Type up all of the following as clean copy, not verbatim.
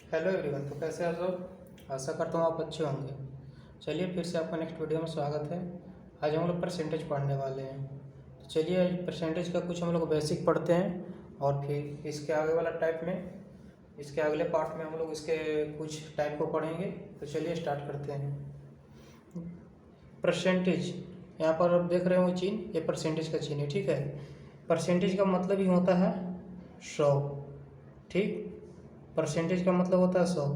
Hello everyone. तो कैसे हैं आप सब? आशा करता हूँ आप अच्छे होंगे। चलिए फिर से आपका नेक्स्ट वीडियो में स्वागत है। आज हम लोग परसेंटेज पढ़ने वाले हैं। तो चलिए परसेंटेज का कुछ हम लोग बेसिक पढ़ते हैं और फिर इसके आगे वाला टाइप में, इसके अगले पार्ट में हम लोग इसके कुछ टाइप को पढ़ेंगे। तो चलिए स्टार्ट करते हैं। परसेंटेज, यहाँ पर आप देख रहे हो चिन्ह, ये परसेंटेज का चिन्ह है, ठीक है। परसेंटेज का मतलब ही होता है 100, ठीक। परसेंटेज का मतलब होता है 100।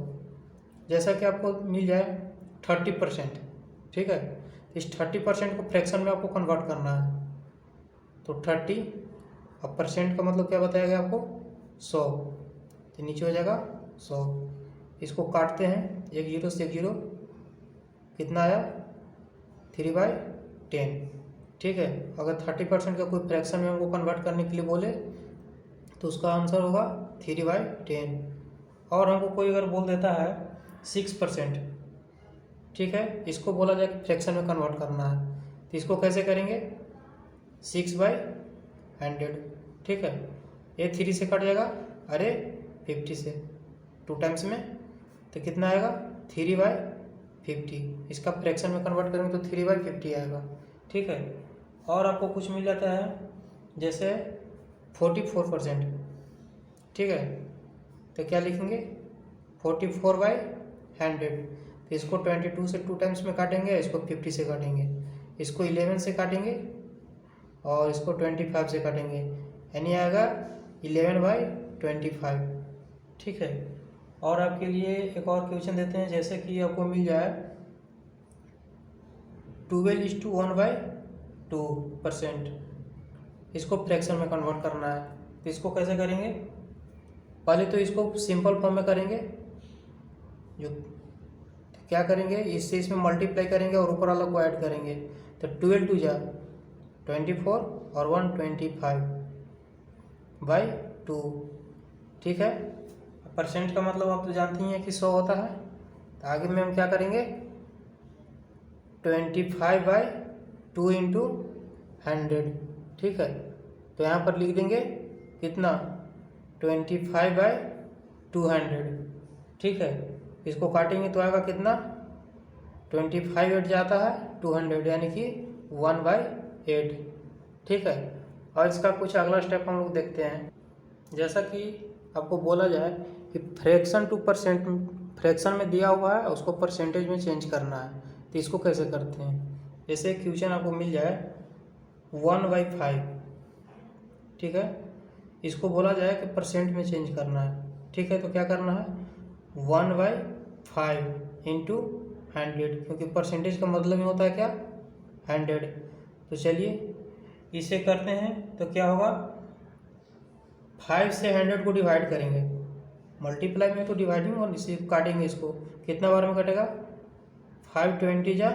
जैसा कि आपको मिल जाए 30%, ठीक है। इस 30% को फ्रैक्शन में आपको कन्वर्ट करना है। तो 30 अब परसेंट का मतलब क्या बताया गया आपको? 100। तो नीचे हो जाएगा 100। इसको काटते हैं, एक जीरो से एक जीरो, कितना आया? 3/10, ठीक है। अगर 30% का कोई फ्रैक्शन में हमको कन्वर्ट करने के लिए बोले तो उसका आंसर होगा 3/10। और हमको कोई अगर बोल देता है 6%, ठीक है, इसको बोला जाए कि फ्रैक्शन में कन्वर्ट करना है, तो इसको कैसे करेंगे? 6/100, ठीक है। ये 3 से कट जाएगा, अरे 50 से 2 टाइम्स में, तो कितना आएगा? 3/50। इसका फ्रैक्शन में कन्वर्ट करेंगे तो 3/50 आएगा, ठीक है। और आपको कुछ मिल जाता है जैसे 44%, ठीक है। तो क्या लिखेंगे? 44/100। तो इसको 22 से 2 टाइम्स में काटेंगे, इसको 50 से काटेंगे, इसको 11 से काटेंगे और इसको 25 से काटेंगे, यानी आएगा 11/25, ठीक है। और आपके लिए एक और क्वेश्चन देते हैं, जैसे कि आपको मिल जाए 12:1/2%, इसको फ्रैक्शन में कन्वर्ट करना है। तो इसको कैसे करेंगे? पहले तो इसको सिंपल फॉर्म में करेंगे, जो क्या करेंगे, इससे इसमें मल्टीप्लाई करेंगे और ऊपर वाला को ऐड करेंगे। तो 12 2 जा 24 और 1 25/2, ठीक है। परसेंट का मतलब आप तो जानती हैं कि 100 होता है। तो आगे में हम क्या करेंगे? 25/2 इंटू 100, ठीक है। तो यहाँ पर लिख देंगे कितना? 25/200, ठीक है। इसको काटेंगे तो आएगा कितना? 25 8 जाता है 200, यानी कि 1/8, ठीक है। और इसका कुछ अगला स्टेप हम लोग देखते हैं। जैसा कि आपको बोला जाए कि फ्रैक्शन टू परसेंट, फ्रैक्शन में दिया हुआ है उसको परसेंटेज में चेंज करना है, तो इसको कैसे करते हैं? जैसे क्वेश्चन आपको मिल जाए 1/5, ठीक है, इसको बोला जाए कि परसेंट में चेंज करना है, ठीक है। तो क्या करना है? 1/5 इंटू 100, क्योंकि परसेंटेज का मतलब ही होता है क्या? 100। तो चलिए इसे करते हैं, तो क्या होगा? 5 से 100 को डिवाइड करेंगे, मल्टीप्लाई में तो डिवाइडिंग, और इसे काटेंगे, इसको कितना बार में कटेगा? 5 20 जा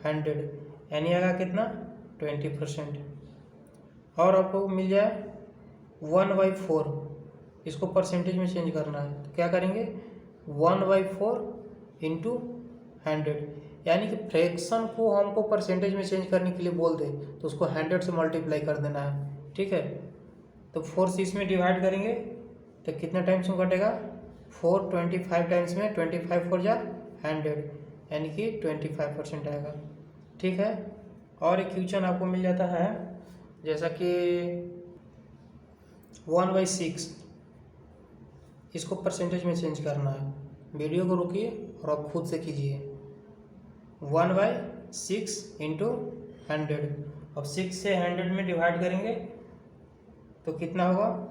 100, यानी आएगा कितना? 20%। और आपको मिल जाए 1/4, इसको परसेंटेज में चेंज करना है, तो क्या करेंगे? 1/4 इंटू 100, यानी कि फ्रैक्शन को हमको परसेंटेज में चेंज करने के लिए बोल दे तो उसको 100 से मल्टीप्लाई कर देना है, ठीक है। तो 4 से इसमें डिवाइड करेंगे तो कितने टाइम्स में कटेगा? 4 25 टाइम्स में, 25 4 जा 100, यानी कि 25% आएगा, ठीक है। और एक क्वेश्चन आपको मिल जाता है जैसा कि 1/6, इसको परसेंटेज में चेंज करना है। वीडियो को रोकिए और आप खुद से कीजिए। 1/6 इंटू 100, अब 6 से 100 में डिवाइड करेंगे तो कितना होगा?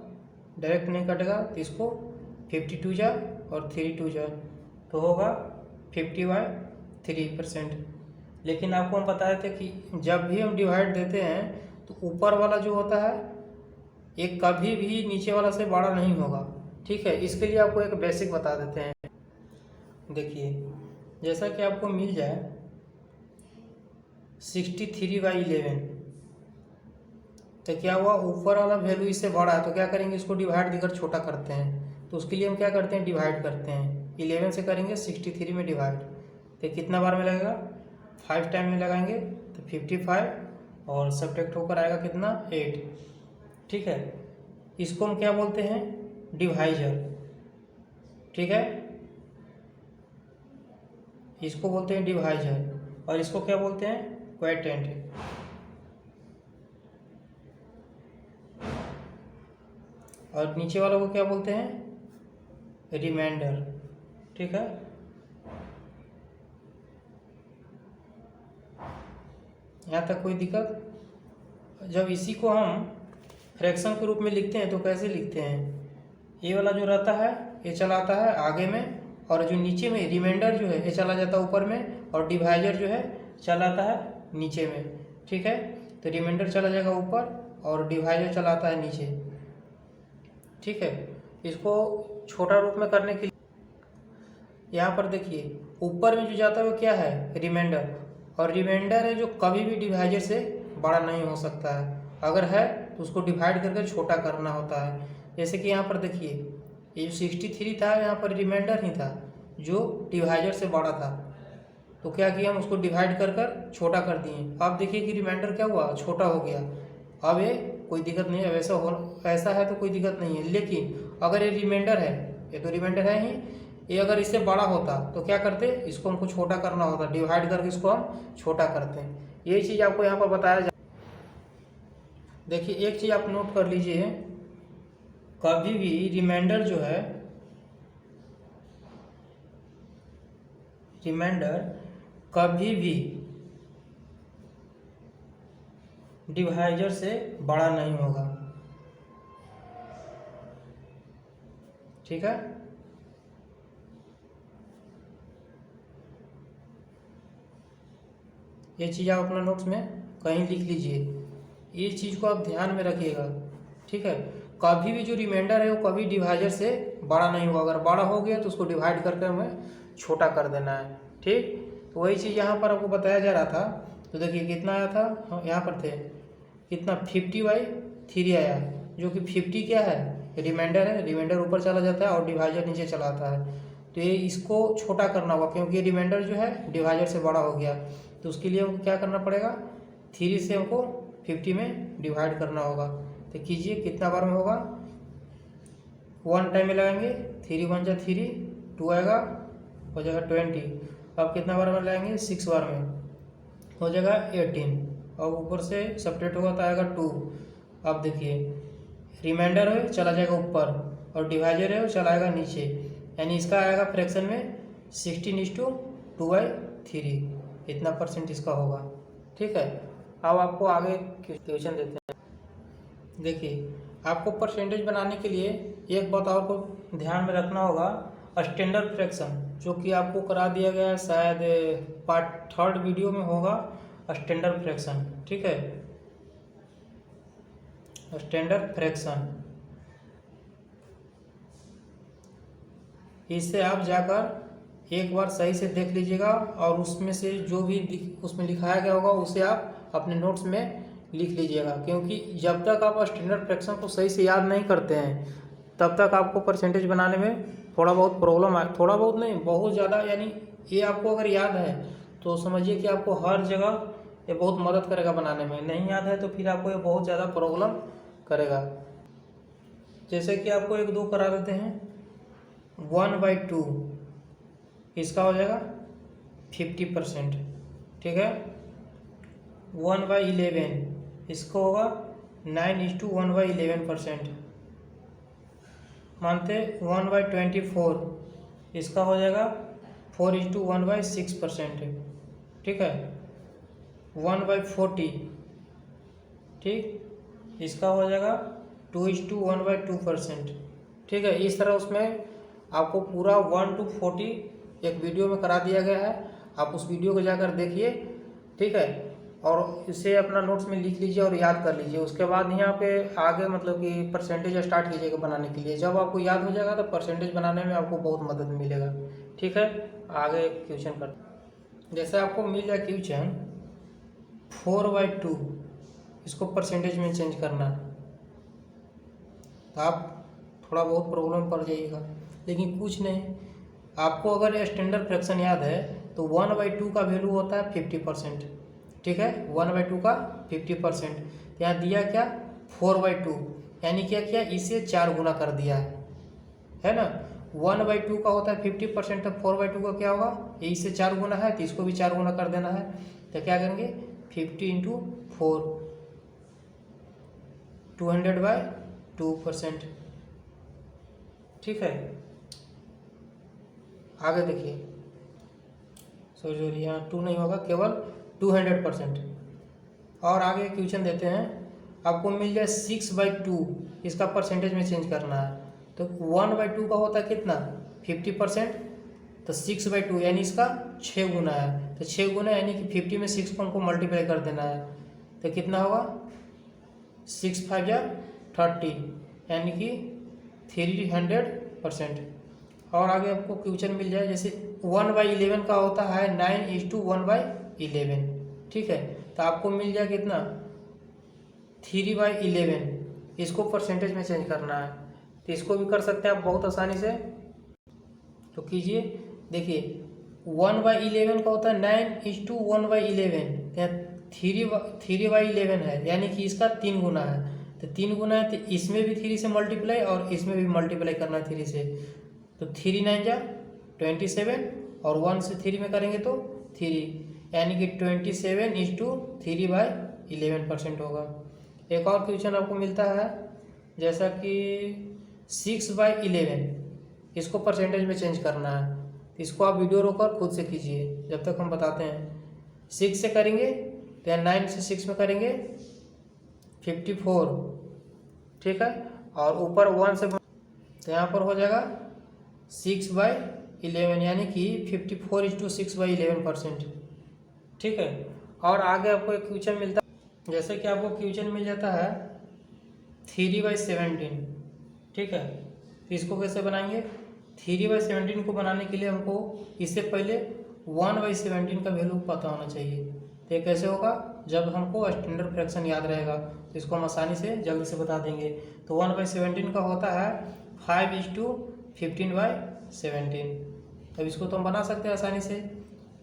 डायरेक्ट नहीं कटेगा, तो इसको 52 जा और 3 2 जा, तो होगा 50/3%। लेकिन आपको हम बताए थे कि जब भी हम डिवाइड देते हैं तो ऊपर वाला जो होता है ये कभी भी नीचे वाला से बड़ा नहीं होगा, ठीक है। इसके लिए आपको एक बेसिक बता देते हैं। देखिए, जैसा कि आपको मिल जाए 63/11, तो क्या हुआ? ऊपर वाला वैल्यू इससे बड़ा है, तो क्या करेंगे? इसको डिवाइड देकर छोटा करते हैं। तो उसके लिए हम क्या करते हैं? डिवाइड करते हैं। 11 से करेंगे 63 में डिवाइड, तो कितना बार में लगेगा? 5 टाइम में लगाएंगे तो 55, और सब्ट्रैक्ट होकर आएगा कितना? 8, ठीक है। इसको हम क्या बोलते हैं? डिवाइजर, ठीक है। इसको बोलते हैं डिवाइजर, और इसको क्या बोलते हैं, क्वोटिएंट। और नीचे वालों को क्या बोलते हैं, रिमाइंडर। ठीक है, यहाँ तक कोई दिक्कत? जब इसी को हम फ्रैक्शन के रूप में लिखते हैं तो कैसे लिखते हैं, ये वाला जो रहता है ये चलाता है आगे में, और जो नीचे में रिमाइंडर जो है ये चला जाता है ऊपर में, और डिवाइजर जो है चलाता है नीचे में। ठीक है, तो रिमाइंडर चला जाएगा ऊपर और डिवाइजर चलाता है नीचे। ठीक है, इसको छोटा रूप में करने के लिए यहाँ पर देखिए ऊपर में जो जाता है वो क्या है, रिमाइंडर, और रिमाइंडर है जो कभी भी डिवाइजर से बड़ा नहीं हो सकता है, अगर है तो उसको डिवाइड करके छोटा करना होता है। जैसे कि यहाँ पर देखिए ये जो 63 था यहाँ पर रिमाइंडर ही था जो डिवाइजर से बड़ा था, तो क्या किया हम उसको डिवाइड कर कर छोटा कर दिए। अब देखिए कि रिमाइंडर क्या हुआ, छोटा हो गया। अब ये कोई दिक्कत नहीं है, ऐसा है तो कोई दिक्कत नहीं है। लेकिन अगर ये रिमाइंडर है, ये तो रिमाइंडर है ही, ये अगर इससे बड़ा होता तो क्या करते, इसको हमको छोटा करना होता, डिवाइड करके इसको हम छोटा करते हैं। यही चीज़ आपको यहाँ पर बताया जा। देखिए एक चीज़ आप नोट कर लीजिए, कभी भी रिमाइंडर जो है, रिमाइंडर कभी भी डिवाइजर से बड़ा नहीं होगा। ठीक है, ये चीज़ आप अपना नोट्स में कहीं लिख लीजिए, ये चीज़ को आप ध्यान में रखिएगा। ठीक है, कभी भी जो रिमाइंडर है वो कभी डिवाइजर से बड़ा नहीं होगा, अगर बड़ा हो गया तो उसको डिवाइड करके हमें छोटा कर देना है। ठीक, तो वही चीज़ यहाँ पर आपको बताया जा रहा था। तो देखिए कितना आया था, यहाँ पर थे कितना 50/3 आया, जो कि 50 क्या है, रिमाइंडर है, रिमाइंडर ऊपर चला जाता है और डिवाइजर नीचे चला आता है। तो ये इसको छोटा करना होगा क्योंकि रिमाइंडर जो है डिवाइजर से बड़ा हो गया, तो उसके लिए हमको क्या करना पड़ेगा, 3 से हमको 50 में डिवाइड करना होगा। तो कीजिए कितना बार में होगा, 1 टाइम में लगाएंगे, 3 1 जा 3, 2 आएगा, हो जाएगा 20। अब कितना बार में लगाएंगे, 6 बार में हो जाएगा 18, अब ऊपर से सब्ट्रैक्ट होगा तो आएगा 2। अब देखिए रिमाइंडर है चला जाएगा ऊपर और डिवाइजर है वो चलाएगा नीचे, यानी इसका आएगा फ्रैक्शन में 16:2/3, इतना % इसका होगा। ठीक है, अब आपको आगे क्वेश्चन देते हैं। देखिए आपको परसेंटेज बनाने के लिए एक बात और को ध्यान में रखना होगा, स्टैंडर्ड फ्रैक्शन, जो कि आपको करा दिया गया है, शायद पार्ट 3 वीडियो में होगा स्टैंडर्ड फ्रैक्शन। ठीक है, स्टैंडर्ड फ्रैक्शन, इससे आप जाकर एक बार सही से देख लीजिएगा और उसमें से जो भी उसमें लिखाया गया होगा उसे आप अपने नोट्स में लिख लीजिएगा, क्योंकि जब तक आप स्टैंडर्ड फ्रैक्शन को सही से याद नहीं करते हैं तब तक आपको परसेंटेज बनाने में थोड़ा बहुत प्रॉब्लम आए, थोड़ा बहुत नहीं बहुत ज़्यादा, यानी ये आपको अगर याद है तो समझिए कि आपको हर जगह ये बहुत मदद करेगा बनाने में, नहीं याद है तो फिर आपको ये बहुत ज़्यादा प्रॉब्लम करेगा। जैसे कि आपको 1 2 करा देते हैं, 1/2 इसका हो जाएगा 50%। ठीक है, 1/11 इसको होगा 9:1/11%। मानते 1/24 इसका हो जाएगा 4:1/6%। ठीक है, 1/40 ठीक इसका हो जाएगा 2:1/2%। ठीक है, इस तरह उसमें आपको पूरा 1 to 40 एक वीडियो में करा दिया गया है, आप उस वीडियो को जाकर देखिए। ठीक है, और इसे अपना नोट्स में लिख लीजिए और याद कर लीजिए। उसके बाद यहाँ पे आगे मतलब कि परसेंटेज स्टार्ट कीजिएगा बनाने के लिए, जब आपको याद हो जाएगा तो परसेंटेज बनाने में आपको बहुत मदद मिलेगा। ठीक है, आगे क्वेश्चन कर, जैसे आपको मिल जाए क्वेश्चन 4/2, इसको परसेंटेज में चेंज करना, तो आप थोड़ा बहुत प्रॉब्लम पड़ जाइएगा, लेकिन कुछ नहीं, आपको अगर स्टैंडर्ड फ्रैक्शन याद है तो 1/2 का वैल्यू होता है 50%। ठीक है, 1/2 का 50%, यहाँ दिया क्या 4/2, यानी क्या किया इसे 4 गुना कर दिया है ना, 1/2 का होता है 50%, तो 4/2 का क्या होगा, यही से 4 गुना है तो इसको भी 4 गुना कर देना है। तो क्या करेंगे 50 × 4 200/2%। ठीक है, आगे देखिए, सॉरी यहाँ 2 नहीं होगा, केवल 200%। और आगे क्वेश्चन देते हैं, आपको मिल जाए 6/2, इसका परसेंटेज में चेंज करना है। तो 1/2 का होता है कितना 50%, तो 6/2 यानी इसका 6 गुना है, तो 6 गुना यानी कि 50 में 6 को हमको मल्टीप्लाई कर देना है। तो कितना होगा 6 × 5 = 30 यानी कि 300%। और आगे आपको क्वेश्चन मिल जाए, जैसे 1/11 का होता है 9:1/11। ठीक है, तो आपको मिल जाए कितना 3/11, इसको परसेंटेज में चेंज करना है। तो इसको भी कर सकते हैं आप बहुत आसानी से, तो कीजिए। देखिए 1/11 का होता है 9:1/11, 3/11 है यानी कि इसका 3 गुना है। तो 3 गुना है तो इसमें भी 3 से मल्टीप्लाई और इसमें भी मल्टीप्लाई करना है 3 से। तो 3 × 9 = 27 और 1 से 3 में करेंगे तो 3 यानी कि 27:3/11% होगा। एक और क्वेश्चन आपको मिलता है, जैसा कि 6/11, इसको परसेंटेज में चेंज करना है। तो इसको आप वीडियो रोककर खुद से कीजिए जब तक हम बताते हैं। 6 से करेंगे तो 9 से 6 में करेंगे 54। ठीक है, और ऊपर 1 से तो यहाँ पर हो जाएगा 6/11 यानी कि 54:6/11%। ठीक है, और आगे आपको एक क्वेश्चन मिलता है, जैसे कि आपको क्वेश्चन मिल जाता है 3/17। ठीक है, तो इसको कैसे बनाएंगे 3/17 को बनाने के लिए हमको इससे पहले 1/17 का वैल्यू पता होना चाहिए। तो ये कैसे होगा, जब हमको स्टैंडर्ड फ्रैक्शन याद रहेगा तो इसको हम आसानी से जल्दी से बता देंगे। तो 1/17 का होता है 5:15/17। अब इसको तो हम बना सकते हैं आसानी से।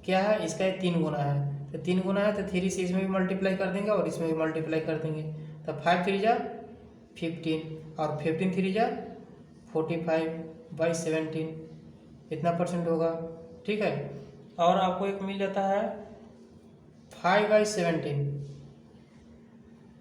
क्या है, इसका 3 गुना है, तो 3 गुना है तो 3 से इसमें भी मल्टीप्लाई कर देंगे और इसमें भी मल्टीप्लाई कर देंगे। तो 5 × 3 = 15 और 15 × 3 = 45/17, इतना परसेंट होगा। ठीक है, और आपको एक मिल जाता है 5/17।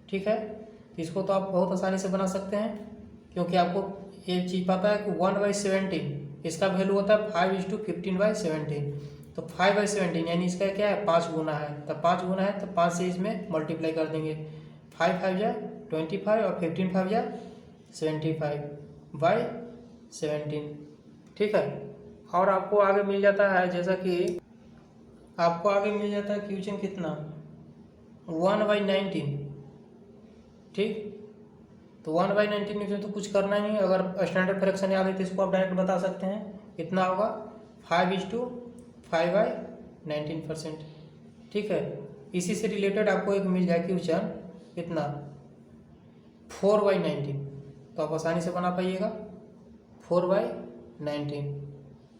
ठीक है, इसको तो आप बहुत आसानी से बना सकते हैं, क्योंकि आपको ये चीज़ पता है कि 1/17 इसका वैल्यू होता है 5:15/17। तो 5/17 यानी इसका क्या है 5 गुना है, तो 5 गुना है तो 5 से इसमें मल्टीप्लाई कर देंगे। 5 × 5 = 25 और 15 × 5 = 75/17। ठीक है, और आपको आगे मिल जाता है, जैसा कि आपको आगे मिल जाता है क्वेश्चन कितना 1/19। ठीक, तो 1/19 में तो कुछ करना ही नहीं, अगर स्टैंडर्ड फ्रैक्शन याद है तो इसको आप डायरेक्ट बता सकते हैं। कितना होगा 5:5/19%। ठीक है, इसी से रिलेटेड आपको एक मिल जाए क्वेश्चन कितना 4/19, तो आप आसानी से बना पाइएगा 4/19।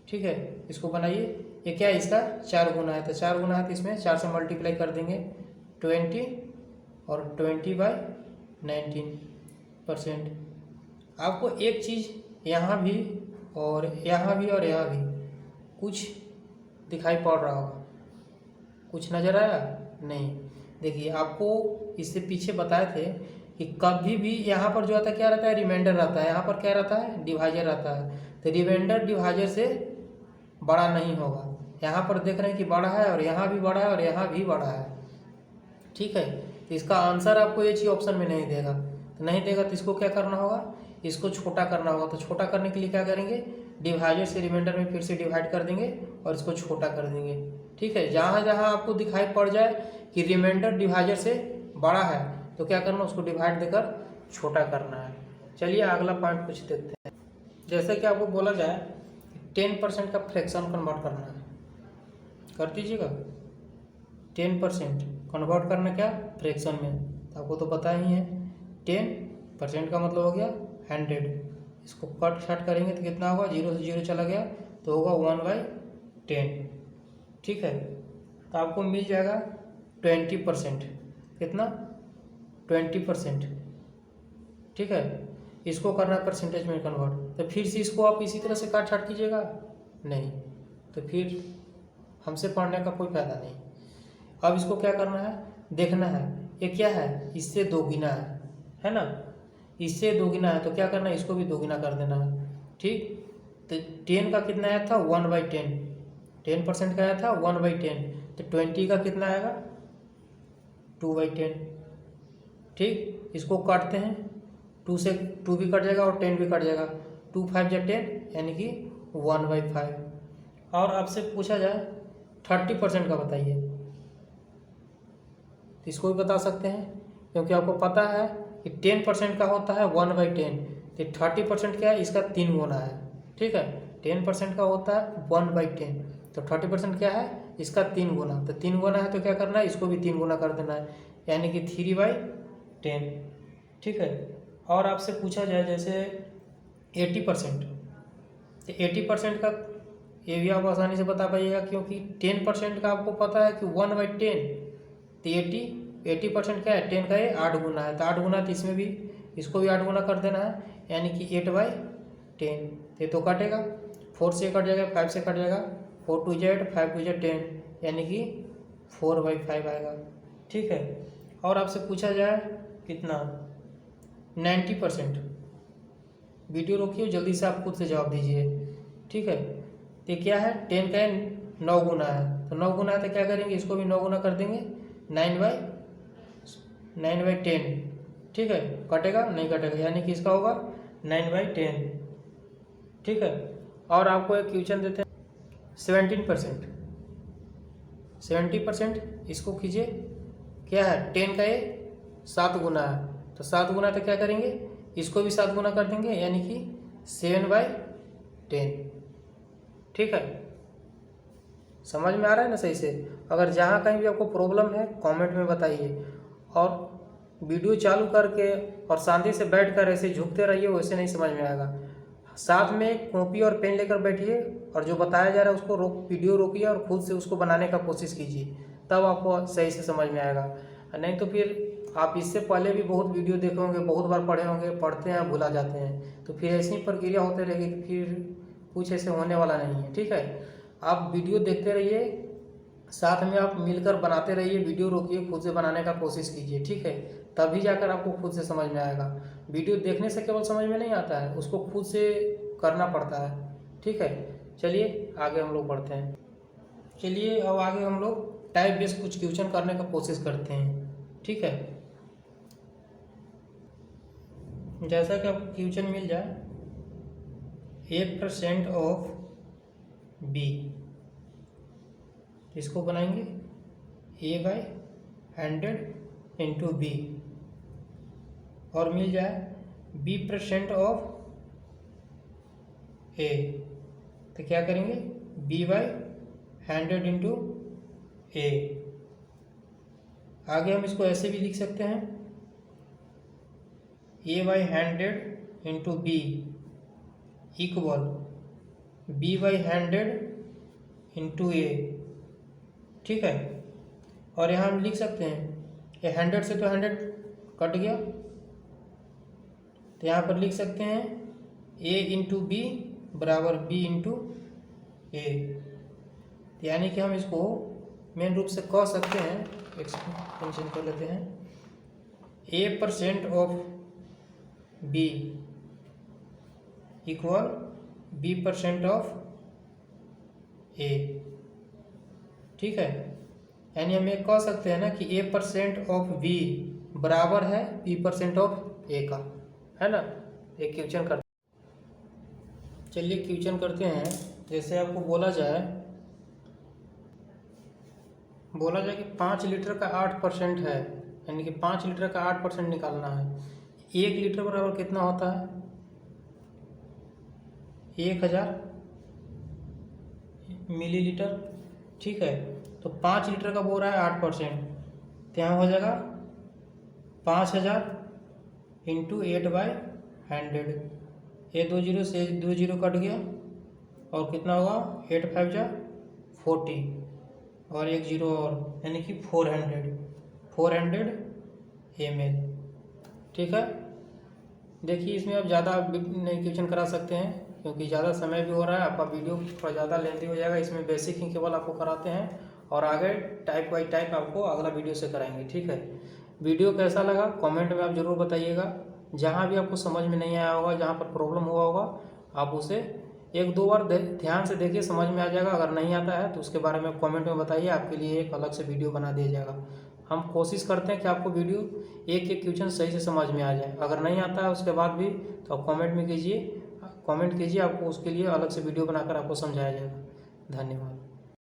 ठीक है, इसको बनाइए। ये क्या है, इसका 4 गुना है, तो 4 गुना है तो इसमें 4 से मल्टीप्लाई कर देंगे 20 और 20/19%। आपको एक चीज़ यहाँ भी और यहाँ भी और यहाँ भी कुछ दिखाई पड़ रहा होगा, कुछ नज़र आया नहीं। देखिए आपको इससे पीछे बताए थे कि कभी भी यहाँ पर जो आता है क्या रहता है रिमाइंडर रहता है, यहाँ पर क्या रहता है डिवाइजर रहता है। तो रिमाइंडर डिवाइजर से बड़ा नहीं होगा। यहाँ पर देख रहे हैं कि बड़ा है और यहाँ भी बड़ा है और यहाँ भी बड़ा है। ठीक है, तो इसका आंसर आपको ये चीज़ ऑप्शन में नहीं देगा, तो नहीं देगा तो इसको क्या करना होगा, इसको छोटा करना होगा। तो छोटा करने के लिए क्या करेंगे, डिवाइजर से रिमाइंडर में फिर से डिवाइड कर देंगे और इसको छोटा कर देंगे। ठीक है, जहाँ जहाँ आपको दिखाई पड़ जाए कि रिमाइंडर डिवाइजर से बड़ा है तो क्या करना, उसको डिवाइड देकर छोटा करना है। चलिए अगला पॉइंट कुछ देखते हैं। जैसे कि आपको बोला जाए 10% का फ्रैक्शन कन्वर्ट करना है, कर दीजिएगा। 10% कन्वर्ट करना क्या फ्रैक्शन में, तो आपको तो पता ही है 10% का मतलब हो गया 100। इसको कट शॉर्ट करेंगे तो कितना होगा, 0 से 0 चला गया तो होगा 1/10। ठीक है, तो आपको मिल जाएगा 20%। कितना 20%। ठीक है, इसको करना है परसेंटेज में कन्वर्ट। तो फिर से इसको आप इसी तरह से काट छाट कीजिएगा, नहीं, तो फिर हमसे पढ़ने का कोई फायदा नहीं। अब इसको क्या करना है, देखना है ये क्या है, इससे दोगुना है ना, इससे दोगुना है तो क्या करना है, इसको भी दोगुना कर देना है। ठीक, तो 10 का कितना आया था 1/10, 10% का आया था 1/10, तो 20 का कितना आएगा 2/10। ठीक, इसको काटते हैं, 2 से 2 भी कट जाएगा और 10 भी कट जाएगा, 2 5 या 10 यानी कि 1/5। और आपसे पूछा जाए 30% का बताइए, तो इसको भी बता सकते हैं, क्योंकि आपको पता है कि 10% का होता है 1/10, तो 30% क्या है, इसका 3 गुना है। ठीक है, 10% का होता है 1/10, तो 30% क्या है, इसका 3 गुना, तो 3 गुना है तो क्या करना है, इसको भी 3 गुना कर देना है, यानी कि 3/10। ठीक है, और आपसे पूछा जाए जैसे 80%, तो 80% का ये भी आप आसानी से बता पाइएगा, क्योंकि 10% का आपको पता है कि 1/10, तो 80% क्या है, 10 का ये 8 गुना है, तो 8 गुना, तो इसमें भी इसको भी 8 गुना कर देना है, यानी कि 8/10। ये तो कटेगा, 4 से कट जाएगा, 5 से कट जाएगा, 4 2 8, 5 2 10, यानी कि 4/5 आएगा। ठीक है, और आपसे पूछा जाए कितना 90%, वीडियो रोकिए, जल्दी से आप खुद से जवाब दीजिए। ठीक है, तो क्या है, 10 का 9 गुना है, तो 9 गुना है तो क्या करेंगे, इसको भी 9 गुना कर देंगे, 9/10। ठीक है, कटेगा नहीं कटेगा, यानी कि इसका होगा 9/10। ठीक है, और आपको एक क्वेश्चन देते हैं 17%, 70%, इसको कीजिए, क्या है, 10 का ये 7 गुना है, तो 7 गुना तो क्या करेंगे, इसको भी 7 गुना कर देंगे, यानी कि 7/10। ठीक है, समझ में आ रहा है ना सही से। अगर जहाँ कहीं भी आपको प्रॉब्लम है कमेंट में बताइए, और वीडियो चालू करके और शांति से बैठकर ऐसे झुकते रहिए, वैसे नहीं समझ में आएगा। साथ में कॉपी और पेन लेकर बैठिए, और जो बताया जा रहा है उसको वीडियो रोकिए और खुद से उसको बनाने का कोशिश कीजिए, तब आपको सही से समझ में आएगा। नहीं तो फिर आप इससे पहले भी बहुत वीडियो देखे होंगे, बहुत बार पढ़े होंगे, पढ़ते हैं भुला जाते हैं, तो फिर ऐसी प्रक्रिया होते रहेगी, फिर कुछ ऐसे होने वाला नहीं है। ठीक है, आप वीडियो देखते रहिए, साथ में आप मिलकर बनाते रहिए, वीडियो रोकिए, खुद से बनाने का कोशिश कीजिए। ठीक है, तभी जाकर आपको खुद से समझ में आएगा। वीडियो देखने से केवल समझ में नहीं आता है, उसको खुद से करना पड़ता है। ठीक है, चलिए आगे हम लोग बढ़ते हैं। चलिए अब आगे हम लोग टाइप बेस्ड कुछ क्वेश्चन करने का कोशिश करते हैं। ठीक है, जैसा कि आपको क्वेश्चन मिल जाए 1% ऑफ बी, इसको बनाएंगे A/100 इंटू बी, और मिल जाए B% ऑफ ए, तो क्या करेंगे B/100 इंटू ए। आगे हम इसको ऐसे भी लिख सकते हैं A/100 into b equal B/100 into a. ठीक है, और यहाँ हम लिख सकते हैं ये 100 से तो 100 कट गया, तो यहाँ पर लिख सकते हैं A इंटू बी बराबर B इंटू ए, यानी कि हम इसको मेन रूप से कह सकते हैं, एक्सपेंशन कर लेते हैं, A% of B equal B% of a. ठीक है, यानी हम ये कह सकते हैं ना कि A% ऑफ B बराबर है B% ऑफ ए का, है ना। एक क्वेश्चन करते, चलिए क्वेश्चन करते हैं। जैसे आपको बोला जाए कि 5 लीटर का 8% है, यानी कि 5 लीटर का 8% निकालना है। 1 लीटर बराबर कितना होता है 1000 मिलीलीटर। ठीक है, तो 5 लीटर का बोल रहा है 8%, तो यहाँ हो जाएगा 5000 इंटू 8/100। ये 2 जीरो से 2 जीरो कट गया, और कितना होगा 8 5 जा 40, और 1 जीरो और, यानी कि 400 ml। ठीक है, देखिए इसमें आप ज़्यादा नहीं क्वेश्चन करा सकते हैं क्योंकि ज़्यादा समय भी हो रहा है, आपका वीडियो थोड़ा ज़्यादा लेंथी हो जाएगा। इसमें बेसिक ही केवल आपको कराते हैं और आगे टाइप बाई टाइप आपको अगला वीडियो से कराएंगे। ठीक है, वीडियो कैसा लगा कमेंट में आप ज़रूर बताइएगा। जहाँ भी आपको समझ में नहीं आया होगा, जहाँ पर प्रॉब्लम हुआ होगा, आप उसे एक दो बार ध्यान से देखिए, समझ में आ जाएगा। अगर नहीं आता है तो उसके बारे में कमेंट में बताइए, आपके लिए एक अलग से वीडियो बना दिया जाएगा। हम कोशिश करते हैं कि आपको वीडियो एक एक क्वेश्चन सही से समझ में आ जाए। अगर नहीं आता है उसके बाद भी तो आप कमेंट कीजिए, आपको उसके लिए अलग से वीडियो बनाकर आपको समझाया जाएगा। धन्यवाद।